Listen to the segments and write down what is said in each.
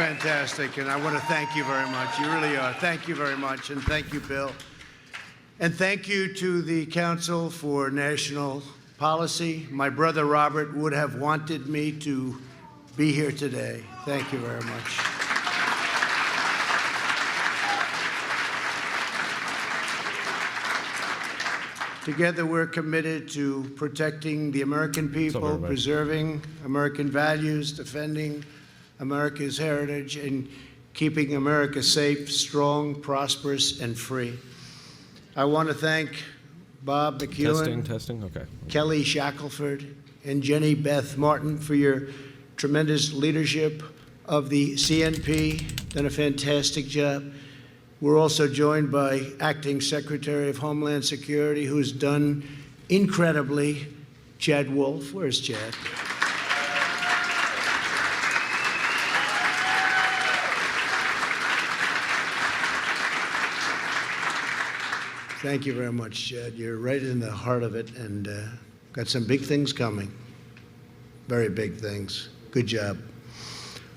fantastic, and I want to thank you very much. You really are. Thank you very much, and thank you, Bill. And thank you to the Council for National Policy. My brother Robert would have wanted me to be here today. Thank you very much. Together, we're committed to protecting the American people, preserving American values, defending America's heritage, and keeping America safe, strong, prosperous, and free. I want to thank Bob McEwen, Okay. Kelly Shackelford, and Jenny Beth Martin for your tremendous leadership of the CNP. Done a fantastic job. We're also joined by Acting Secretary of Homeland Security, who's done incredibly, Chad Wolf. Where's Chad? Thank you very much, Chad. You're right in the heart of it, and got some big things coming. Very big things. Good job.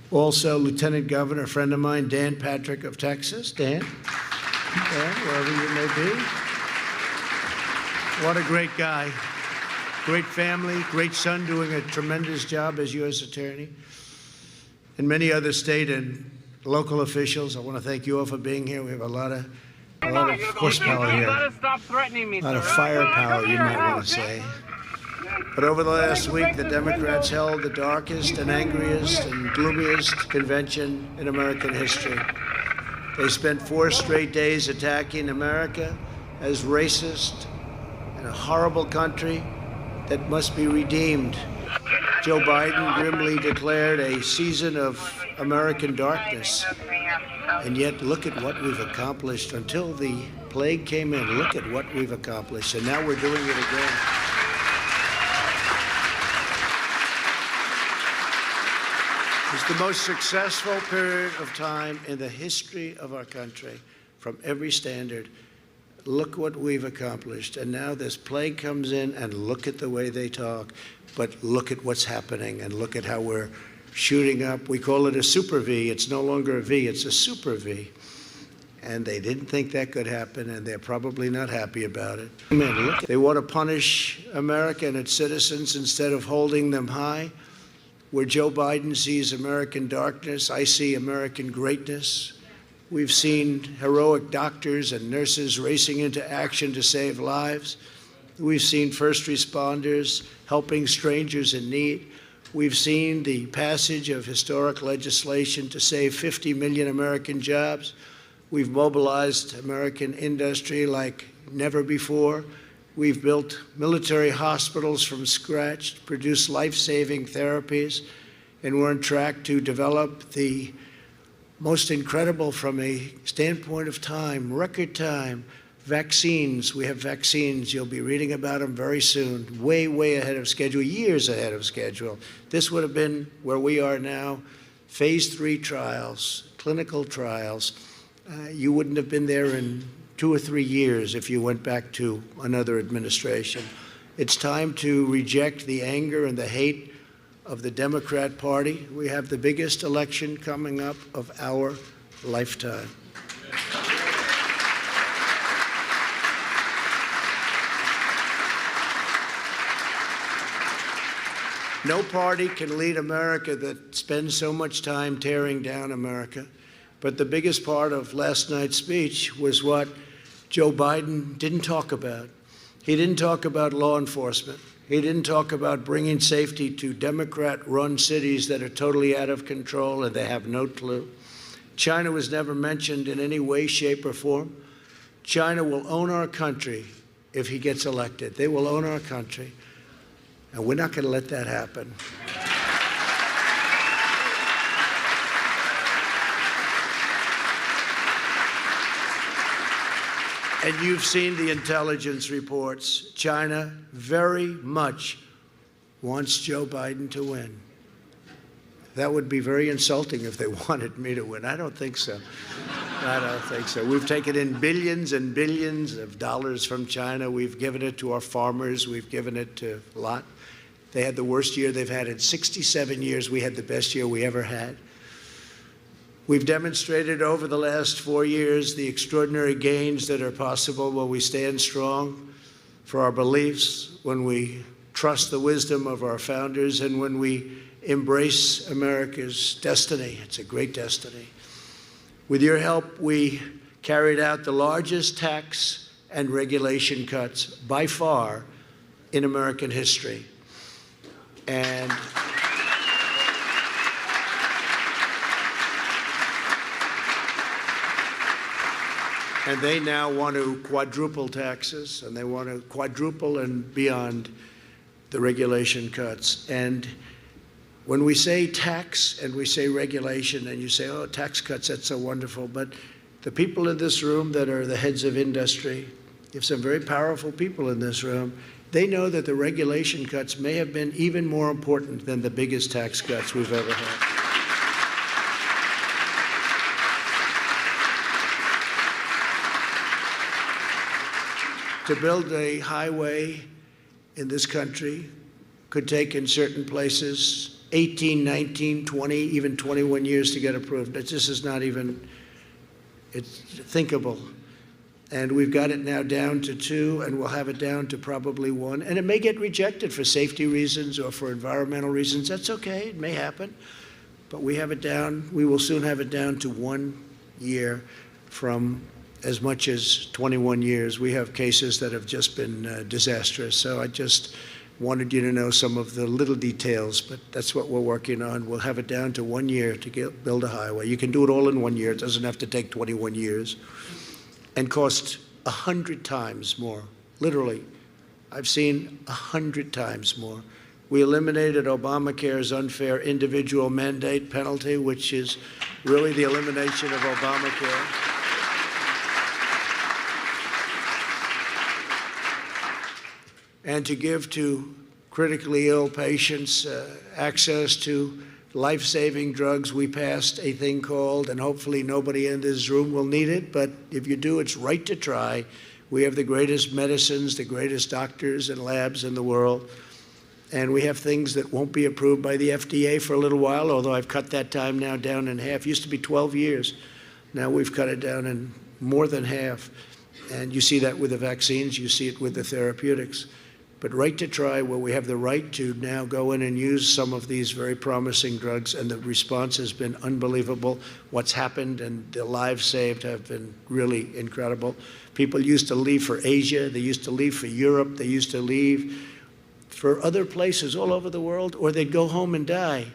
Also, Lieutenant Governor, a friend of mine, Dan Patrick of Texas. Dan, wherever you may be. What a great guy. Great family, great son, doing a tremendous job as U.S. Attorney. And many other state and local officials. I want to thank you all for being here. We have a lot of horsepower here. You gotta stop threatening me, a lot of firepower, you might want to say. But over the last week, the Democrats held the darkest and angriest and gloomiest convention in American history. They spent 4 straight days attacking America as racist and a horrible country that must be redeemed. Joe Biden grimly declared a season of American darkness. And yet, look at what we've accomplished. Until the plague came in, look at what we've accomplished. And now we're doing it again. It's the most successful period of time in the history of our country from every standard. Look what we've accomplished. And now this plague comes in, and look at the way they talk. But look at what's happening, and look at how we're shooting up. We call it a super V. It's no longer a V, it's a super V. And they didn't think that could happen, and they're probably not happy about it. Man, look, they want to punish America and its citizens instead of holding them high. Where Joe Biden sees American darkness, I see American greatness. We've seen heroic doctors and nurses racing into action to save lives. We've seen first responders helping strangers in need. We've seen the passage of historic legislation to save 50 million American jobs. We've mobilized American industry like never before. We've built military hospitals from scratch to produce life-saving therapies, and we're on track to develop the most incredible, from a standpoint of time, record time, vaccines. We have vaccines. You'll be reading about them very soon, way, way ahead of schedule, years ahead of schedule. This would have been where we are now, phase 3 trials, clinical trials. You wouldn't have been there in 2 or 3 years if you went back to another administration. It's time to reject the anger and the hate of the Democrat Party. We have the biggest election coming up of our lifetime. No party can lead America that spends so much time tearing down America. But the biggest part of last night's speech was what Joe Biden didn't talk about. He didn't talk about law enforcement. He didn't talk about bringing safety to Democrat-run cities that are totally out of control and they have no clue. China was never mentioned in any way, shape, or form. China will own our country if he gets elected. They will own our country. And we're not going to let that happen. And you've seen the intelligence reports. China very much wants Joe Biden to win. That would be very insulting if they wanted me to win. I don't think so. I don't think so. We've taken in billions and billions of dollars from China. We've given it to our farmers. We've given it to a lot. They had the worst year they've had in 67 years. We had the best year we ever had. We've demonstrated over the last 4 years the extraordinary gains that are possible when we stand strong for our beliefs, when we trust the wisdom of our founders, and when we embrace America's destiny. It's a great destiny. With your help, we carried out the largest tax and regulation cuts by far in American history. And they now want to quadruple taxes, and they want to quadruple and beyond the regulation cuts. And when we say tax and we say regulation, and you say, oh, tax cuts, that's so wonderful, but the people in this room that are the heads of industry, you have some very powerful people in this room, they know that the regulation cuts may have been even more important than the biggest tax cuts we've ever had. To build a highway in this country could take, in certain places, 18, 19, 20, even 21 years to get approved. This is not even, it's thinkable. And we've got it now down to 2, and we'll have it down to probably 1. And it may get rejected for safety reasons or for environmental reasons. That's okay, it may happen. But we have it down, we will soon have it down to 1 year from as much as 21 years. We have cases that have just been disastrous. So I just wanted you to know some of the little details, but that's what we're working on. We'll have it down to 1 year to build a highway. You can do it all in 1 year. It doesn't have to take 21 years. And cost 100 times more, literally. I've seen 100 times more. We eliminated Obamacare's unfair individual mandate penalty, which is really the elimination of Obamacare. And to give to critically ill patients access to life-saving drugs, we passed a thing called, and hopefully nobody in this room will need it, but if you do, it's right to try. We have the greatest medicines, the greatest doctors and labs in the world, and we have things that won't be approved by the FDA for a little while, although I've cut that time now down in half. It used to be 12 years. Now we've cut it down in more than half. And you see that with the vaccines, you see it with the therapeutics. But right to try, where we have the right to now go in and use some of these very promising drugs, and the response has been unbelievable. What's happened and the lives saved have been really incredible. People used to leave for Asia, they used to leave for Europe, they used to leave for other places all over the world, or they'd go home and die.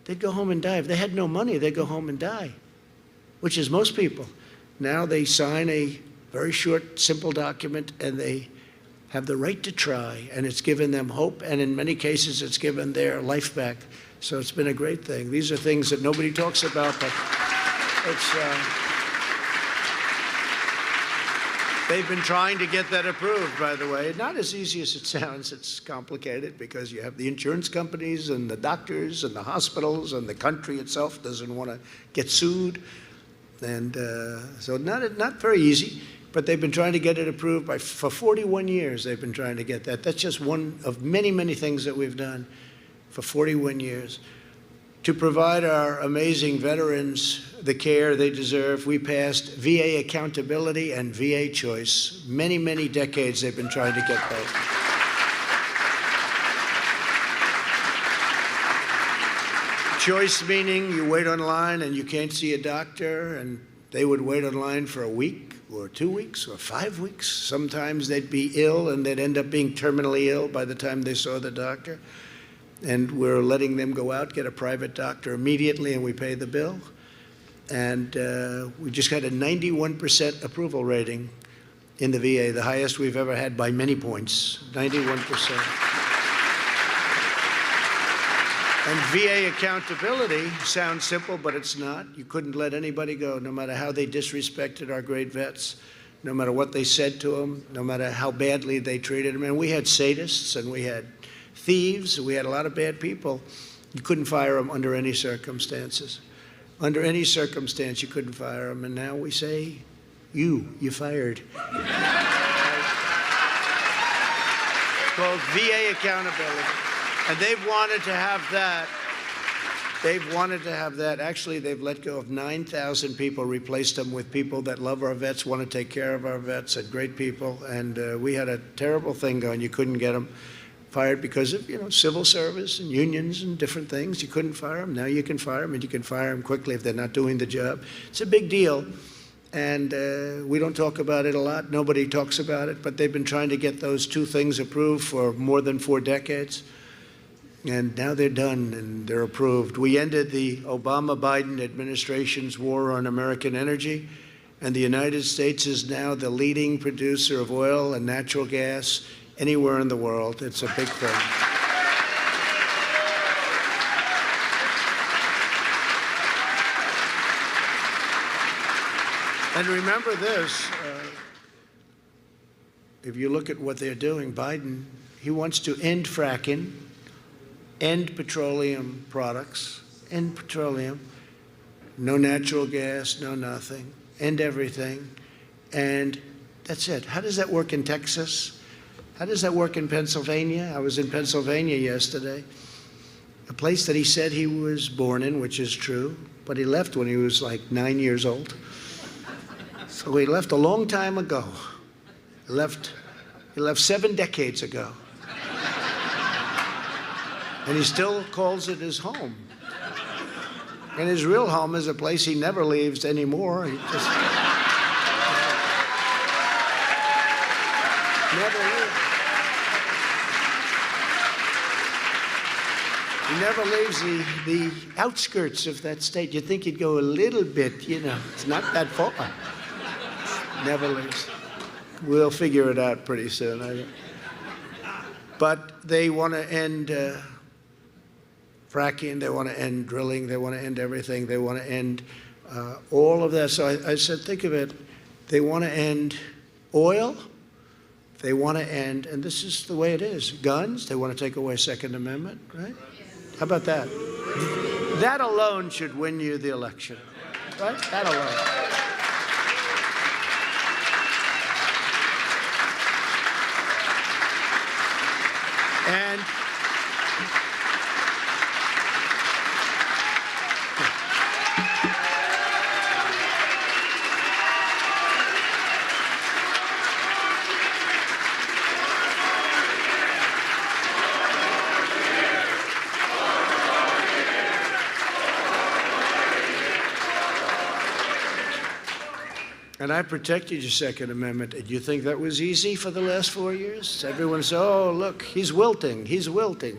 They'd go home and die. If they had no money, they'd go home and die, which is most people. Now they sign a very short, simple document, and they have the right to try, and it's given them hope, and in many cases it's given their life back. So it's been a great thing. These are things that nobody talks about, but it's, they've been trying to get that approved, by the way. Not as easy as it sounds. It's complicated because you have the insurance companies and the doctors and the hospitals, and the country itself doesn't want to get sued. And so not very easy. But they've been trying to get it approved for 41 years. They've been trying to get that. That's just one of many, many things that we've done for 41 years. To provide our amazing veterans the care they deserve, we passed VA accountability and VA choice. Many, many decades they've been trying to get both. Choice meaning you wait online and you can't see a doctor, and they would wait online for a week, or 2 weeks, or 5 weeks. Sometimes they'd be ill, and they'd end up being terminally ill by the time they saw the doctor. And we're letting them go out, get a private doctor immediately, and we pay the bill. And we just got a 91% approval rating in the VA, the highest we've ever had by many points, 91%. And VA accountability sounds simple, but it's not. You couldn't let anybody go, no matter how they disrespected our great vets, no matter what they said to them, no matter how badly they treated them. And we had sadists, and we had thieves, we had a lot of bad people. You couldn't fire them under any circumstances. Under any circumstance, you couldn't fire them. And now we say, you're fired. It's called VA accountability. And they've wanted to have that They've wanted to have that. Actually, they've let go of 9,000 people, replaced them with people that love our vets, want to take care of our vets, and great people. And we had a terrible thing going. You couldn't get them fired because of, civil service and unions and different things. You couldn't fire them. Now you can fire them, and you can fire them quickly if they're not doing the job. It's a big deal. And we don't talk about it a lot. Nobody talks about it. But they've been trying to get those two things approved for more than 4 decades. And now they're done and they're approved. We ended the Obama-Biden administration's war on American energy. And the United States is now the leading producer of oil and natural gas anywhere in the world. It's a big thing. And remember this, if you look at what they're doing, Biden, he wants to end fracking, end petroleum products, end petroleum, no natural gas, no nothing, end everything, and that's it. How does that work in Texas? How does that work in Pennsylvania? I was in Pennsylvania yesterday, a place that he said he was born in, which is true, but he left when he was like 9 years old. So he left a long time ago. He left 7 decades ago. And he still calls it his home. And his real home is a place he never leaves anymore. He just never leaves. He never leaves the outskirts of that state. You'd think he'd go a little bit, it's not that far. Never leaves. We'll figure it out pretty soon, I think. But they want to end fracking, they want to end drilling, they want to end everything, they want to end all of that. So I said, think of it, they want to end oil, they want to end, and this is the way it is, guns, they want to take away Second Amendment, right? How about that? That alone should win you the election, right? That alone. And I protected your Second Amendment. Did you think that was easy for the last 4 years? Everyone said, oh, look, he's wilting, he's wilting.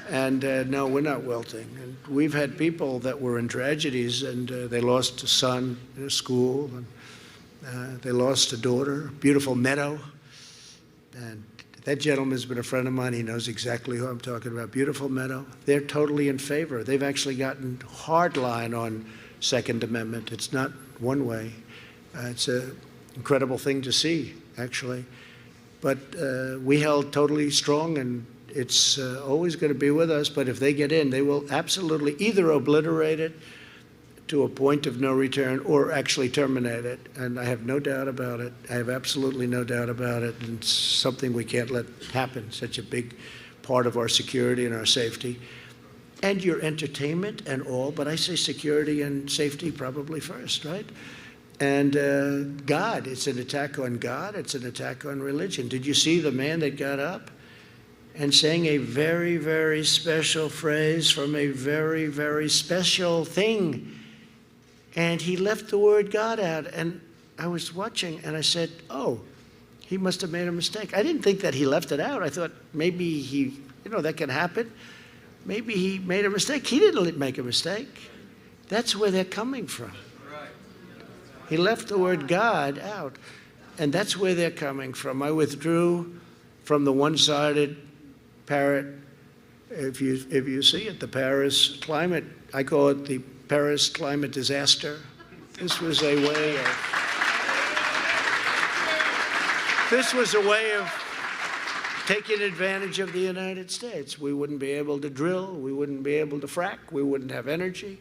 And no, we're not wilting. And we've had people that were in tragedies, and they lost a son in a school, and they lost a daughter, beautiful Meadow. And that gentleman's been a friend of mine. He knows exactly who I'm talking about. Beautiful Meadow. They're totally in favor. They've actually gotten hard line on Second Amendment. It's not one way. It's an incredible thing to see, actually. But we held totally strong, and it's always going to be with us. But if they get in, they will absolutely either obliterate it to a point of no return or actually terminate it. And I have no doubt about it. I have absolutely no doubt about it. And it's something we can't let happen, such a big part of our security and our safety. And your entertainment and all, but I say security and safety probably first, right? And God, it's an attack on God, it's an attack on religion. Did you see the man that got up and sang a very, very special phrase from a very, very special thing? And he left the word God out. And I was watching and I said, oh, he must have made a mistake. I didn't think that he left it out. I thought maybe he, that can happen. Maybe he made a mistake. He didn't make a mistake. That's where they're coming from. He left the word God out, and that's where they're coming from. I withdrew from the one-sided parrot. If you see it, the Paris climate, I call it the Paris climate disaster. This was a way of taking advantage of the United States. We wouldn't be able to drill, we wouldn't be able to frack, we wouldn't have energy.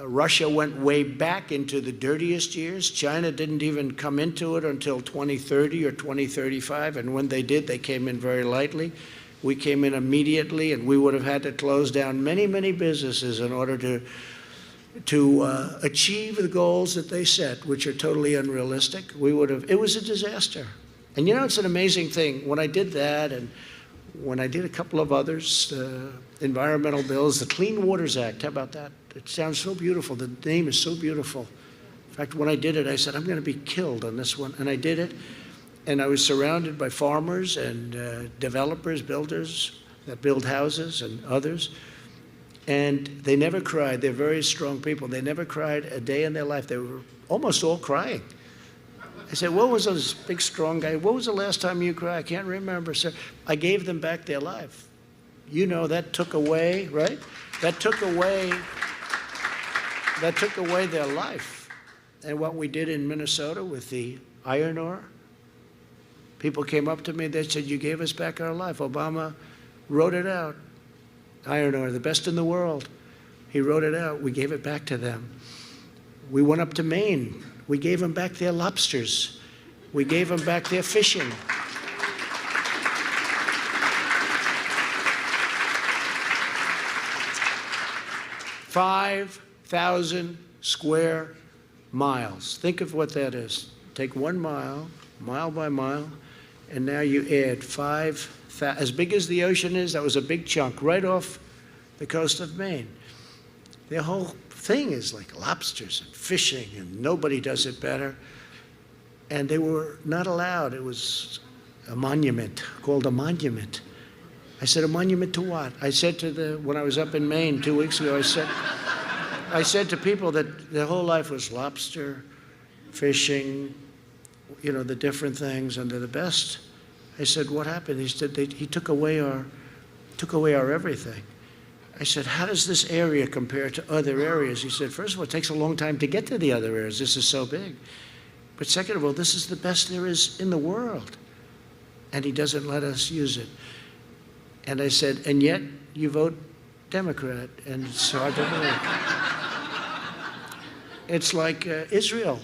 Russia went way back into the dirtiest years. China didn't even come into it until 2030 or 2035, and when they did, they came in very lightly. We came in immediately, and we would have had to close down many, many businesses in order to achieve the goals that they set, which are totally unrealistic. It was a disaster. And it's an amazing thing. When I did that, and when I did a couple of others, environmental bills, the Clean Waters Act, how about that? It sounds so beautiful. The name is so beautiful. In fact, when I did it, I said, I'm going to be killed on this one. And I did it. And I was surrounded by farmers and developers, builders that build houses and others. And they never cried. They're very strong people. They never cried a day in their life. They were almost all crying. I said, what was this big, strong guy? What was the last time you cried? I can't remember, sir. I gave them back their life. That took away, right? That took away their life. And what we did in Minnesota with the iron ore, people came up to me, they said, you gave us back our life. Obama wrote it out. Iron ore, the best in the world. He wrote it out. We gave it back to them. We went up to Maine. We gave them back their lobsters. We gave them back their fishing. $5,000 square miles. Think of what that is. Take 1 mile, mile by mile, and now you add as big as the ocean is, that was a big chunk right off the coast of Maine. The whole thing is like lobsters and fishing, and nobody does it better. And they were not allowed. It was a monument, called a monument. I said, a monument to what? I said when I was up in Maine 2 weeks ago, I said to people that their whole life was lobster, fishing, the different things, and they're the best. I said, what happened? He said, he took away our everything. I said, how does this area compare to other areas? He said, first of all, it takes a long time to get to the other areas. This is so big. But second of all, this is the best there is in the world. And he doesn't let us use it. And I said, and yet you vote Democrat. And it's hard to believe. It's like Israel.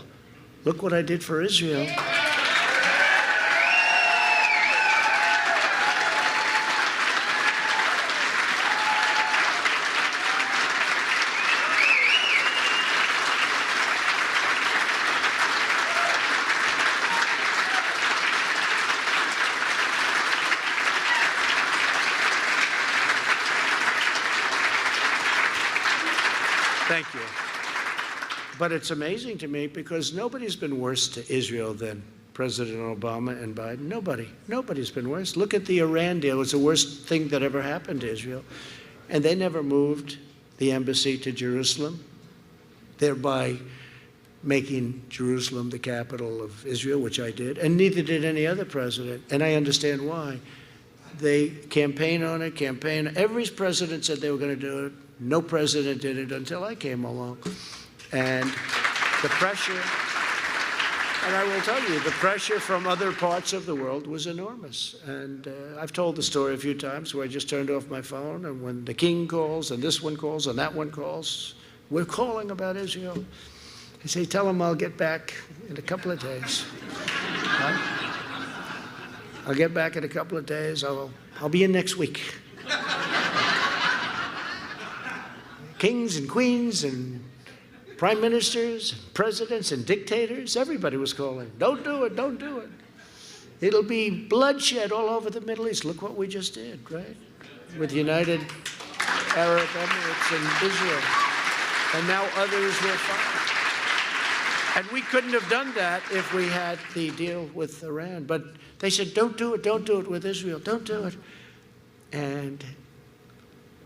Look what I did for Israel. Thank you. But it's amazing to me because nobody's been worse to Israel than President Obama and Biden. Nobody's been worse. Look at the Iran deal. It's the worst thing that ever happened to Israel. And they never moved the embassy to Jerusalem, thereby making Jerusalem the capital of Israel, which I did, and neither did any other president. And I understand why. They campaign on it, Every president said they were going to do it. No president did it until I came along. And the pressure, and I will tell you, the pressure from other parts of the world was enormous. And I've told the story a few times where I just turned off my phone, and when the king calls, and this one calls, and that one calls, we're calling about Israel. I say, tell him I'll get back in a couple of days. I'll get back in a couple of days. I'll be in next week. Kings and queens and prime ministers, and presidents and dictators, everybody was calling. Don't do it, don't do it. It'll be bloodshed all over the Middle East. Look what we just did, right? With United Arab Emirates and Israel. And now others will follow. And we couldn't have done that if we had the deal with Iran. But they said, don't do it with Israel, don't do it. And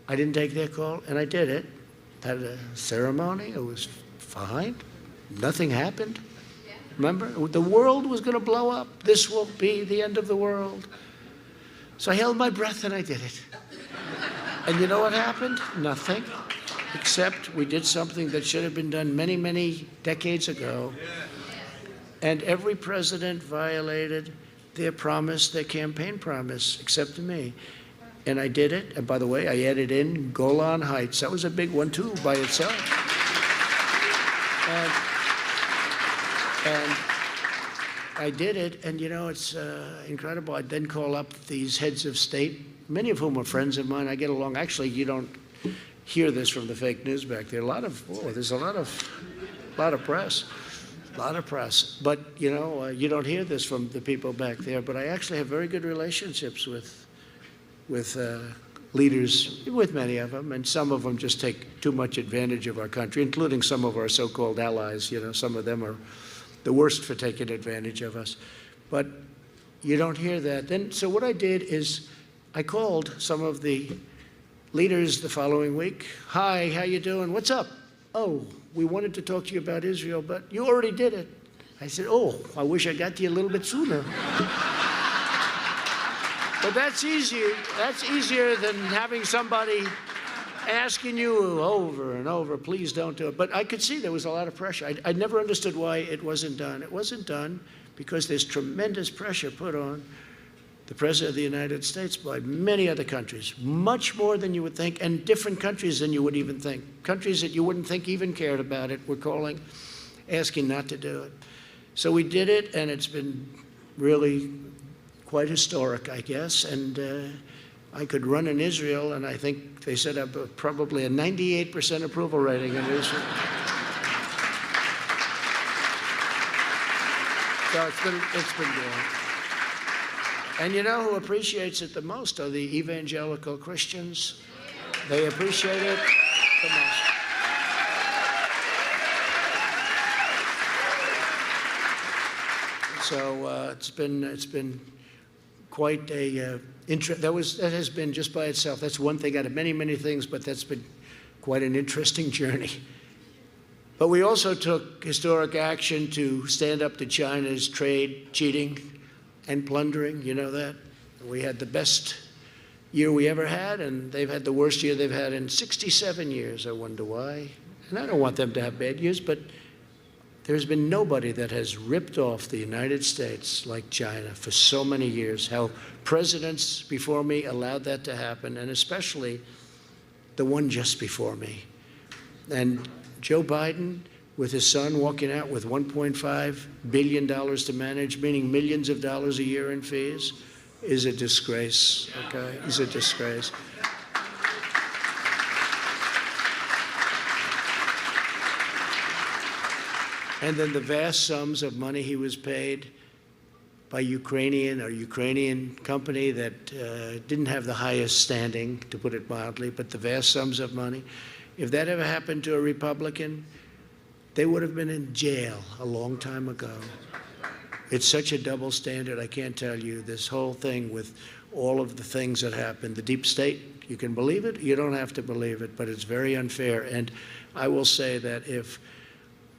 I didn't take their call, and I did it. Had a ceremony, it was fine. Nothing happened. Remember? The world was going to blow up. This will be the end of the world. So I held my breath and I did it. And you know what happened? Nothing. Except we did something that should have been done many, many decades ago. And every president violated their promise, their campaign promise, except me. And I did it. And by the way, I added in Golan Heights. That was a big one, too, by itself. And I did it. And, it's incredible. I'd then call up these heads of state many of whom are friends of mine. I get along. Actually, you don't hear this from the fake news back there. There's a lot of press. A lot of press. But, you don't hear this from the people back there. But I actually have very good relationships with leaders, with many of them, and some of them just take too much advantage of our country, including some of our so-called allies. Some of them are the worst for taking advantage of us. But you don't hear that. So what I did is I called some of the leaders the following week. Hi, how you doing? What's up? Oh, we wanted to talk to you about Israel, but you already did it. I said, oh, I wish I got to you a little bit sooner. But that's easier. That's easier than having somebody asking you over and over, please don't do it. But I could see there was a lot of pressure. I never understood why it wasn't done. It wasn't done because there's tremendous pressure put on the President of the United States by many other countries, much more than you would think, and different countries than you would even think. Countries that you wouldn't think even cared about it were calling, asking not to do it. So we did it, and it's been really quite historic, I guess. And I could run in Israel, and I think they said probably a 98% approval rating in Israel. So it's been good. And you know who appreciates it the most are the evangelical Christians. They appreciate it the most. So it's been quite a that has been just by itself. That's one thing out of many, many things, but that's been quite an interesting journey. But we also took historic action to stand up to China's trade cheating and plundering. You know that. We had the best year we ever had, and they've had the worst year they've had in 67 years. I wonder why. And I don't want them to have bad years, but there's been nobody that has ripped off the United States like China for so many years. How presidents before me allowed that to happen, and especially the one just before me. And Joe Biden, with his son walking out with $1.5 billion to manage, meaning millions of dollars a year in fees, is a disgrace, okay? Is a disgrace. And then the vast sums of money he was paid by Ukrainian company that didn't have the highest standing, to put it mildly, but the vast sums of money. If that ever happened to a Republican, they would have been in jail a long time ago. It's such a double standard, I can't tell you. This whole thing with all of the things that happened, the deep state, you can believe it, you don't have to believe it, but it's very unfair. And I will say that if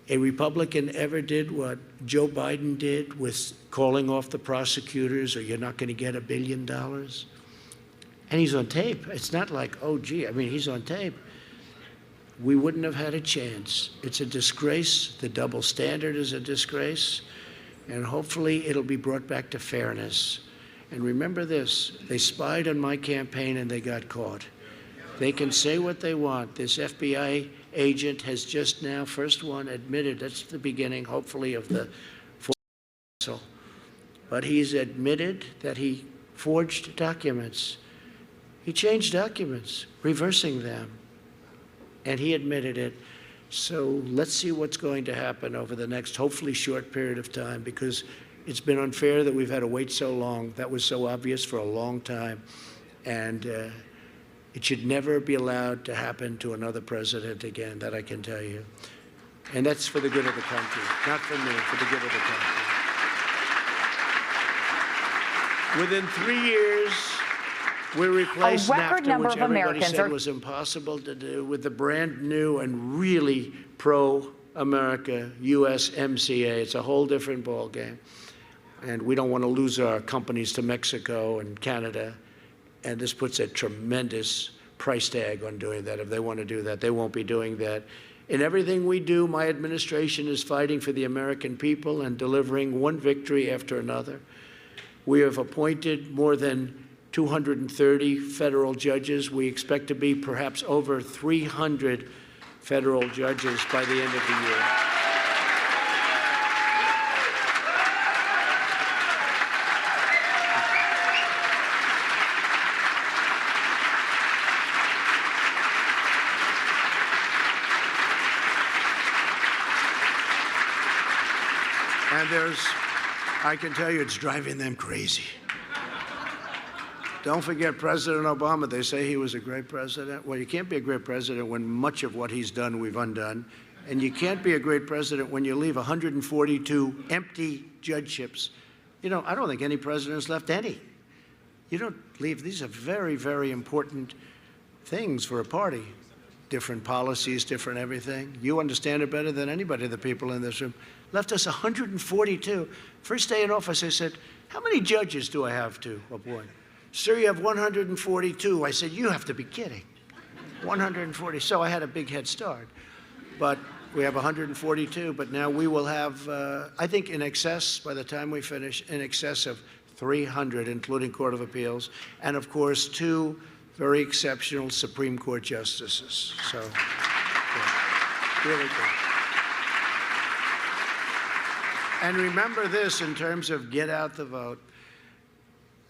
a Republican ever did what Joe Biden did with calling off the prosecutors, or you're not going to get $1 billion, and he's on tape. It's not like, oh, gee, I mean, he's on tape. We wouldn't have had a chance. It's a disgrace. The double standard is a disgrace. And hopefully it'll be brought back to fairness. And remember this, they spied on my campaign and they got caught. They can say what they want. This FBI agent has just now, first one, admitted, that's the beginning, hopefully, of the forgery. But he's admitted that he forged documents. He changed documents, reversing them. And he admitted it. So let's see what's going to happen over the next, hopefully, short period of time, because it's been unfair that we've had to wait so long. That was so obvious for a long time. And it should never be allowed to happen to another president again, that I can tell you. And that's for the good of the country, not for me, for the good of the country. Within 3 years, we replaced NAFTA, which everybody said was impossible to do, with the brand new and really pro-America USMCA. It's a whole different ballgame. And we don't want to lose our companies to Mexico and Canada. And this puts a tremendous price tag on doing that. If they want to do that, they won't be doing that. In everything we do, my administration is fighting for the American people and delivering one victory after another. We have appointed more than 230 federal judges. We expect to be perhaps over 300 federal judges by the end of the year. And I can tell you, it's driving them crazy. Don't forget President Obama. They say he was a great president. Well, you can't be a great president when much of what he's done we've undone. And you can't be a great president when you leave 142 empty judgeships. You know, I don't think any president's left any. You don't leave. These are very, very important things for a party. Different policies, different everything. You understand it better than anybody, the people in this room. Left us 142. First day in office, I said, how many judges do I have to appoint? Sir, you have 142. I said, you have to be kidding. 140. So I had a big head start. But we have 142, but now we will have, I think in excess, by the time we finish, in excess of 300, including Court of Appeals, and of course, 2 very exceptional Supreme Court justices. So, good. Really good. And remember this in terms of get out the vote.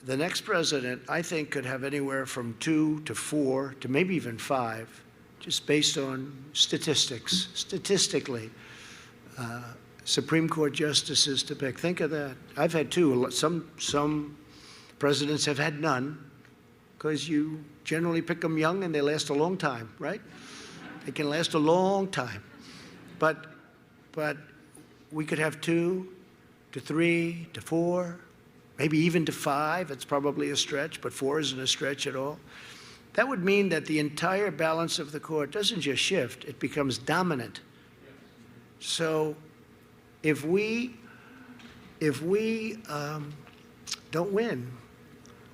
The next president, I think, could have anywhere from 2 to 4 to maybe even 5, just based on statistics, statistically, Supreme Court justices to pick. Think of that. I've had 2. Some presidents have had none, because you generally pick them young and they last a long time, right? They can last a long time. But we could have 2 to 3 to 4, maybe even to 5. It's probably a stretch, but 4 isn't a stretch at all. That would mean that the entire balance of the court doesn't just shift, it becomes dominant. So if we don't win,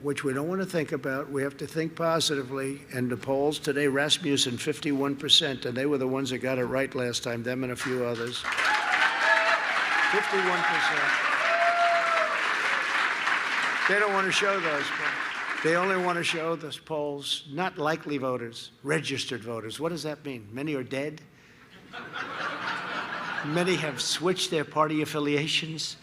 which we don't want to think about, we have to think positively. And the polls today, Rasmussen, 51%, and they were the ones that got it right last time, them and a few others. 51%. They don't want to show those polls. They only want to show those polls, not likely voters, registered voters. What does that mean? Many are dead? Many have switched their party affiliations,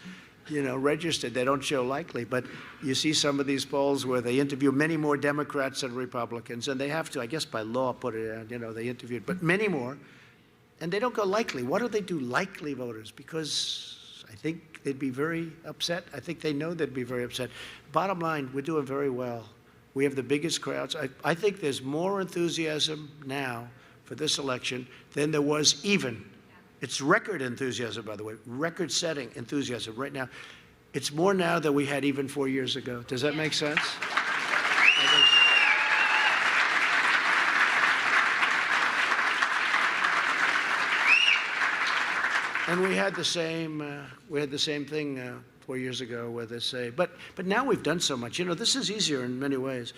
you know, registered. They don't show likely. But you see some of these polls where they interview many more Democrats than Republicans, and they have to, I guess by law, put it out, you know, they interviewed, but many more. And they don't go likely. Why do they do likely voters? Because I think they'd be very upset. I think they know they'd be very upset. Bottom line, we're doing very well. We have the biggest crowds. I think there's more enthusiasm now for this election than there was even. It's record enthusiasm, by the way, record-setting enthusiasm right now. It's more now than we had even 4 years ago. Does that make sense? And we had the same thing 4 years ago where they say, but now we've done so much. You know, this is easier in many ways.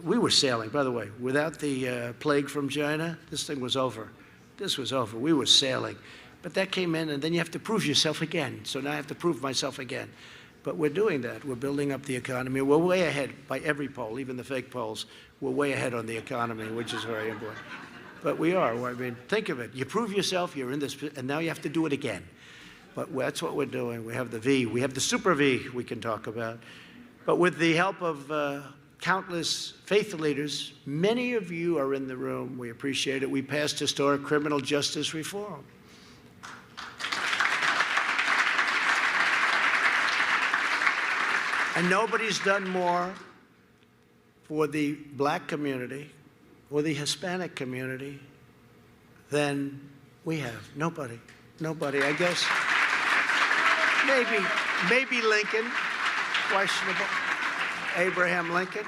We were sailing, by the way, without the plague from China, this thing was over. This was over. We were sailing. But that came in, and then you have to prove yourself again. So now I have to prove myself again. But we're doing that. We're building up the economy. We're way ahead by every poll, even the fake polls. We're way ahead on the economy, which is very important. But we are. I mean, think of it. You prove yourself, you're in this, and now you have to do it again. But that's what we're doing. We have the V. We have the super V we can talk about. But with the help of countless faith leaders, many of you are in the room. We appreciate it. We passed historic criminal justice reform. And nobody's done more for the black community or the Hispanic community than we have. Nobody. Nobody. I guess maybe Lincoln, questionable, Abraham Lincoln,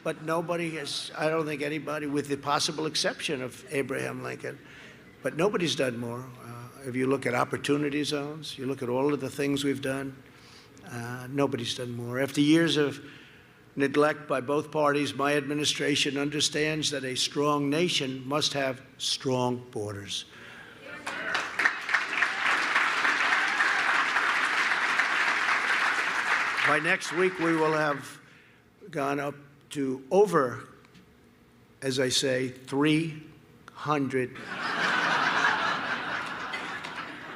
but nobody has, I don't think anybody, with the possible exception of Abraham Lincoln, but nobody's done more. If you look at opportunity zones, you look at all of the things we've done, nobody's done more. After years of neglect by both parties, my administration understands that a strong nation must have strong borders. By next week, we will have gone up to over, as I say, 300.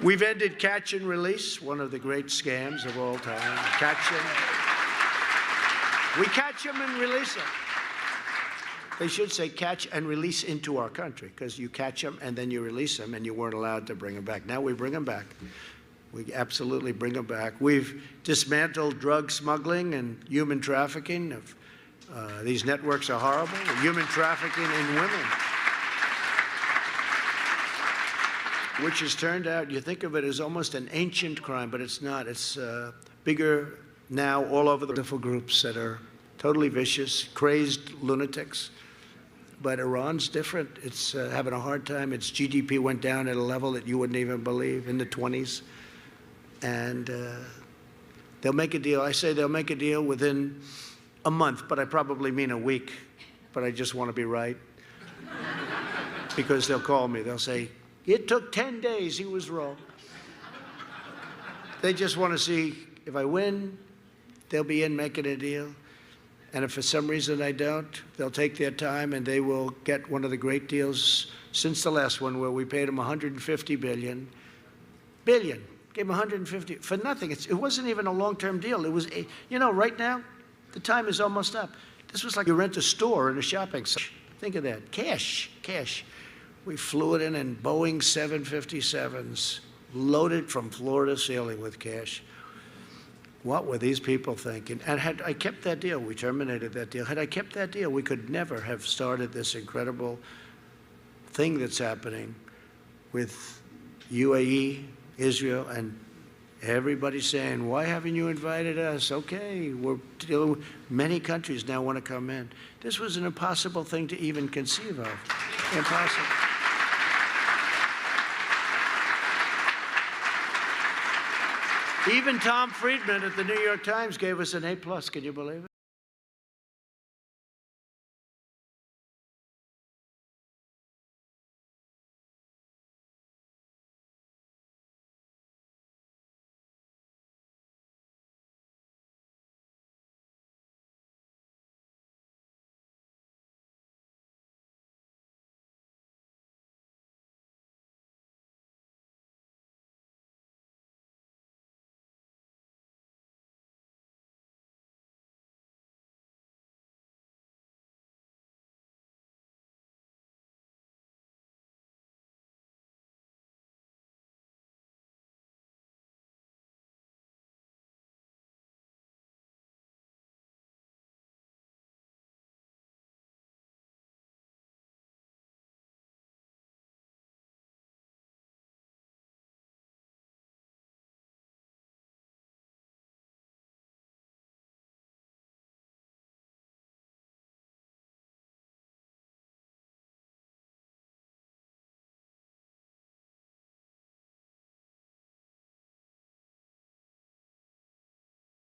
We've ended catch and release, one of the great scams of all time. We catch them and release them. They should say catch and release into our country, because you catch them and then you release them, and you weren't allowed to bring them back. Now we bring them back. We absolutely bring them back. We've dismantled drug smuggling and human trafficking. These networks are horrible. Human trafficking in women, which has turned out, you think of it as almost an ancient crime, but it's not. It's bigger now all over the different groups that are totally vicious, crazed lunatics. But Iran's different. It's having a hard time. Its GDP went down at a level that you wouldn't even believe, in the 20s. And they'll make a deal. I say they'll make a deal within a month, but I probably mean a week. But I just want to be right. Because they'll call me. They'll say, it took 10 days. He was wrong. They just want to see if I win, they'll be in making a deal. And if for some reason I don't, they'll take their time and they will get one of the great deals since the last one, where we paid them $150 billion. Gave them 150 for nothing. It wasn't even a long-term deal. It was, right now, the time is almost up. This was like you rent a store in a shopping center. Think of that. Cash. We flew it in Boeing 757s, loaded from floor to ceiling with cash. What were these people thinking? And had I kept that deal, we terminated that deal. Had I kept that deal, we could never have started this incredible thing that's happening with UAE, Israel, and everybody saying, why haven't you invited us? Okay, many countries now want to come in. This was an impossible thing to even conceive of. Impossible. Even Tom Friedman at the New York Times gave us an A+. Can you believe it?